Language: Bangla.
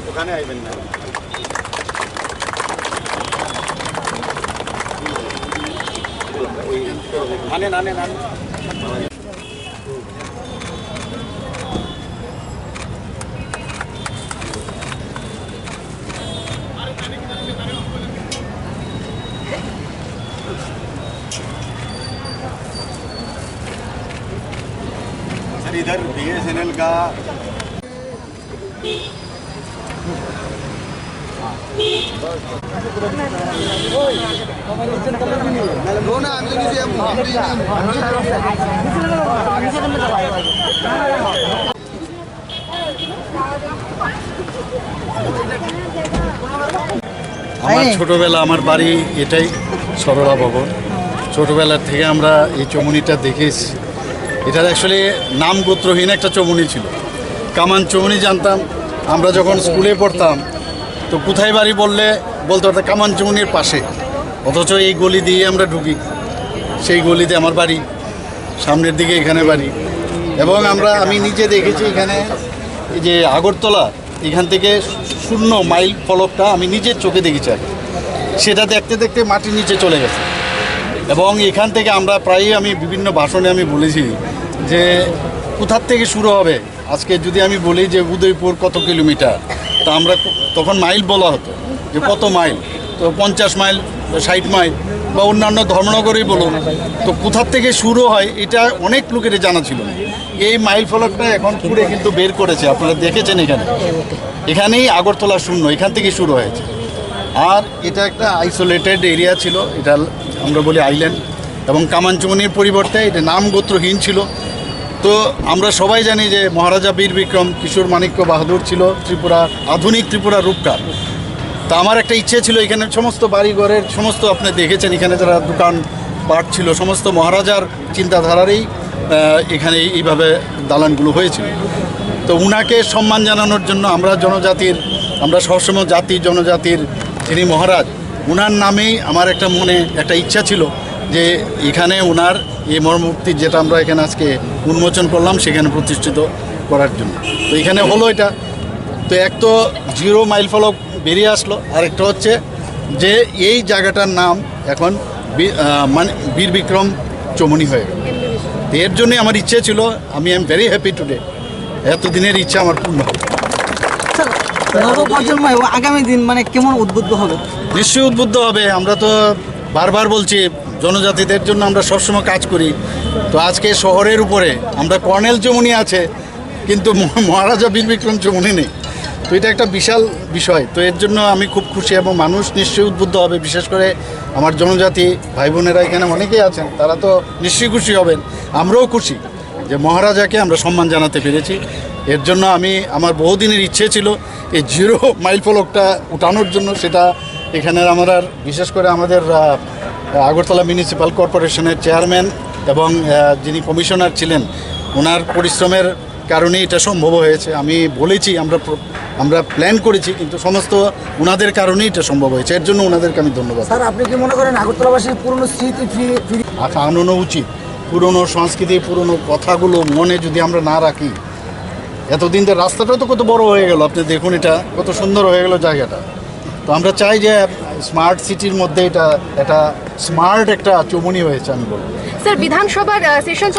ওখানে আইবেন না। আনেন আনেন আনেন। सर इधर BSNL का আমার ছোটবেলা আমার বাড়ি এটাই সরলা ভবন। ছোটবেলার থেকে আমরা এই চমুনিটা দেখেছি। এটার অ্যাকচুয়ালি নাম গোত্রহীন একটা চমুনি ছিল, কামান চমুনি জানতাম। আমরা যখন স্কুলে পড়তাম তো কোথায় বাড়ি বললে বলতো ওটা কামান চমুনির পাশে, অথচ এই গলি দিয়ে আমরা ঢুকি, সেই গলিতে আমার বাড়ি, সামনের দিকে এখানে বাড়ি। এবং আমি নিজে দেখেছি এখানে এই যে আগরতলা, এখান থেকে 0 মাইল ফলকটা আমি নিজের চোখে দেখেছি আগে, সেটা দেখতে দেখতে মাটির নিচে চলে গেছে। এবং এখান থেকে আমরা প্রায়ই আমি বিভিন্ন ভাষণে আমি বলেছি যে কোথার থেকে শুরু হবে। আজকে যদি আমি বলি যে উদয়পুর কত কিলোমিটার, তা আমরা তখন মাইল বলা হতো যে কত মাইল, তো 50 মাইল 60 মাইল বা অন্যান্য ধর্মনগরই বলুন, তো কোথার থেকে শুরু হয় এটা অনেক লোকের জানা ছিল না। এই মাইল ফলকটা এখন পুরে কিন্তু বের করেছে, আপনারা দেখেছেন এখানেই আগরতলা 0, এখান থেকে শুরু হয়েছে। আর এটা একটা আইসোলেটেড এরিয়া ছিল, এটা আমরা বলি আইল্যান্ড। এবং কামানচুমনির পরিবর্তে এটা নাম গোত্রহীন ছিল। তো আমরা সবাই জানি যে মহারাজা বীর বিক্রম কিশোর মাণিক্য বাহাদুর ছিল ত্রিপুরা, আধুনিক ত্রিপুরা রূপকার। তা আমার একটা ইচ্ছে ছিল এখানে সমস্ত বাড়িঘরের সমস্ত, আপনি দেখেছেন এখানে যারা দোকান পাট ছিল সমস্ত মহারাজার চিন্তাধারারই এখানে এইভাবে দালানগুলো হয়েছিল। তো উনাকে সম্মান জানানোর জন্য আমরা সবসময় জনজাতির যিনি মহারাজ, উনার নামেই আমার একটা মনে একটা ইচ্ছা ছিল যে এখানে ওনার এই মর্মূর্তি যেটা আমরা এখানে আজকে উন্মোচন করলাম সেখানে প্রতিষ্ঠিত করার জন্য। তো এখানে হলো এটা। তো এক তো 0 মাইল ফলক বেরিয়ে আসলো, আর একটা হচ্ছে যে এই জায়গাটার নাম এখন মানে বীর বিক্রম চমুনি হয়ে গেল। এর জন্যই আমার ইচ্ছে ছিল, আমি এম ভেরি হ্যাপি টুডে, এতদিনের ইচ্ছা আমার পূর্ণ হবে। নবপ্রজন্ম এবং আগামী দিন মানে কেমন উদ্বুদ্ধ হবে? নিশ্চয়ই উদ্বুদ্ধ হবে। আমরা তো বারবার বলছি জনজাতিদের জন্য আমরা সবসময় কাজ করি। তো আজকে শহরের উপরে আমরা কর্নেল চমুনি আছে কিন্তু মহারাজা বীর বিক্রম চমুনি নেই। তো এটা একটা বিশাল বিষয়। তো এর জন্য আমি খুব খুশি এবং মানুষ নিশ্চয়ই উদ্বুদ্ধ হবে। বিশেষ করে আমার জনজাতি ভাই বোনেরা এখানে অনেকেই আছেন, তারা তো নিশ্চয়ই খুশি হবেন। আমরাও খুশি যে মহারাজাকে আমরা সম্মান জানাতে পেরেছি। এর জন্য আমার বহুদিনের ইচ্ছে ছিল এই 0 মাইল ফলকটা উঠানোর জন্য। সেটা এখানে আমরা বিশেষ করে আমাদের আগরতলা মিউনিসিপ্যাল কর্পোরেশনের চেয়ারম্যান এবং যিনি কমিশনার ছিলেন ওনার পরিশ্রমের কারণে এটা সম্ভব হয়েছে। আমি বলেছি আমরা প্ল্যান করেছি, কিন্তু সমস্ত ওনাদের কারণেই এটা সম্ভব হয়েছে। এর জন্য ওনাদেরকে আমি ধন্যবাদ। স্যার, আপনি কি মনে করেন আগরতলাবাসীর পুরনো স্মৃতি আনানো উচিত? পুরনো সংস্কৃতি, পুরনো কথাগুলো মনে যদি আমরা না রাখি, এতদিন তো রাস্তাটাও তো কত বড় হয়ে গেল, আপনি দেখুন এটা কত সুন্দর হয়ে গেল জায়গাটা। তো আমরা চাই যে স্মার্ট সিটির মধ্যে এটা স্মার্ট একটা চমুনি হয়েছে আমি বলবো। স্যার, বিধানসভার সেশন